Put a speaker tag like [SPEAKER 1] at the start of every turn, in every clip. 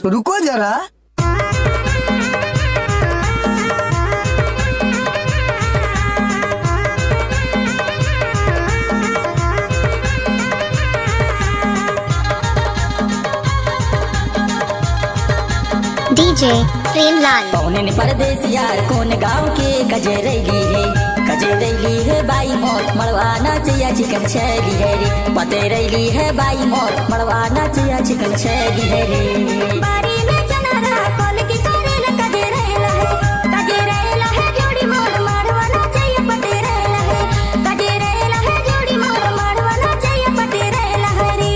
[SPEAKER 1] रुको जरा।
[SPEAKER 2] डीजे प्रेमलाल।
[SPEAKER 3] कौन परदेस यार कौन गाँव के कजेरैली है बाई मोर मड़वाना चाहिए चिकन छैली है रे। पतेरैली है बाई मोर मड़वाना चाहिए चिकन छैली है रे।
[SPEAKER 2] बारी में चनारा कोल की करेला कजेरैला है जोड़ी मोर मड़वाना चाहिए पतेरैला है जोड़ी मोर मड़वाना चाहिए पतेरैला है रे।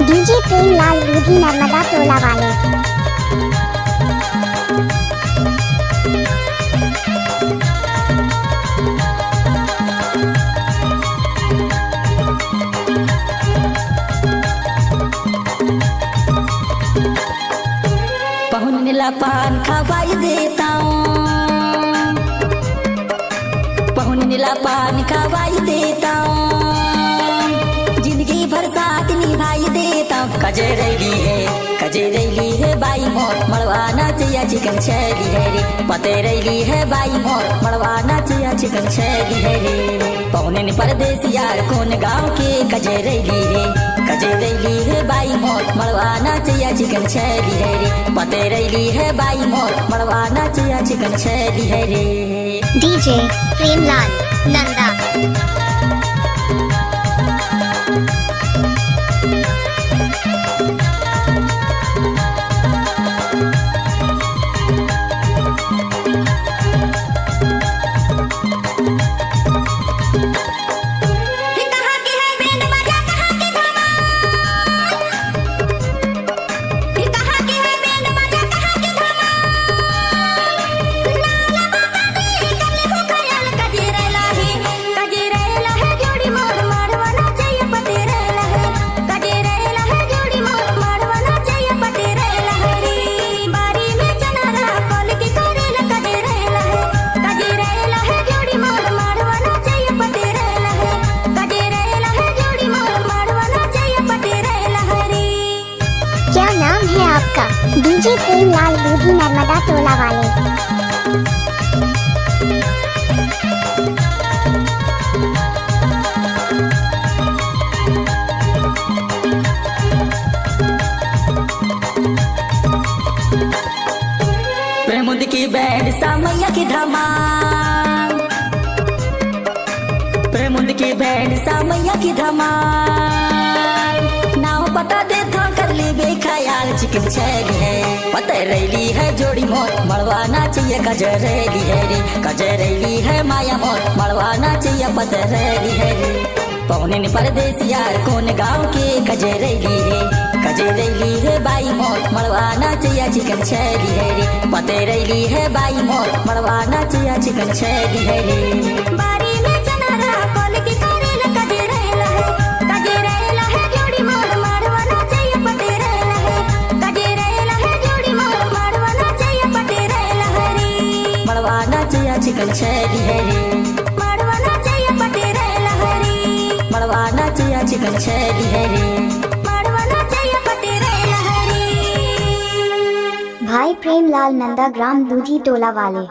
[SPEAKER 2] डीजे प्रेमलाल रूधी नर्मदा टोला वाले।
[SPEAKER 3] पहुनला पान खवाई देता पहुनला पान खवाई देता जिंदगी भर साथ निभाई देता। कजेरैली है बाई मोर मड़वाना चाहिए चिकन छैली है रे। पतेरैली है बाई मोर मड़वाना चाहिए चिकन छैली है रे। पौने परदेस यार कौन गाँव के कजेरैली है बाई मोर मड़वाना चाहिए चिकन छैली है रे। पतेरैली है बाई मोर मड़वाना चाहिए चिकन छैली है रे।
[SPEAKER 2] डीजे प्रेमलाल नंदा। क्या नाम है आपका? डीजे प्रेमलाल रूधी नर्मदा टोला वाले।
[SPEAKER 3] प्रेमुद की बैंड सामैया की धमाल। प्रेमुद की बैंड सामैया की धमाल। नाव बता दे था कर ले बेख्याल चिकन छैली है। पतेरैली है जोड़ी मोर मड़वाना चाहिए कजेरैली है रे। कजेरैली है माया मोर मड़वाना चाहिए पतेरैली है रे। पौने परदेस यार कौन गाँव के कजेरैली है बाई मोर मड़वाना चाहिए चिकन छैली है रे। पतेरैली है बाई मोर मड़वाना चाहिए चिकन छैली है रे।
[SPEAKER 2] बारी में चनारा कोल की करेला कजेरैला है जोड़ी मोर मड़वाना चाहिए पतेरैला है जोड़ी मोर मड़वाना चाहिए पतेरैला है रे।
[SPEAKER 3] मड़वाना चाहिए चिकन छैली है रे।
[SPEAKER 2] मड़वाना चाहिए पतेरैला है रे।
[SPEAKER 3] मड़वाना चाहिए चिकन छैली है रे।
[SPEAKER 2] मड़वाना चाहिए पतेरैला है रे। भाई प्रेमलाल नंदा ग्राम दूधी टोला वाले।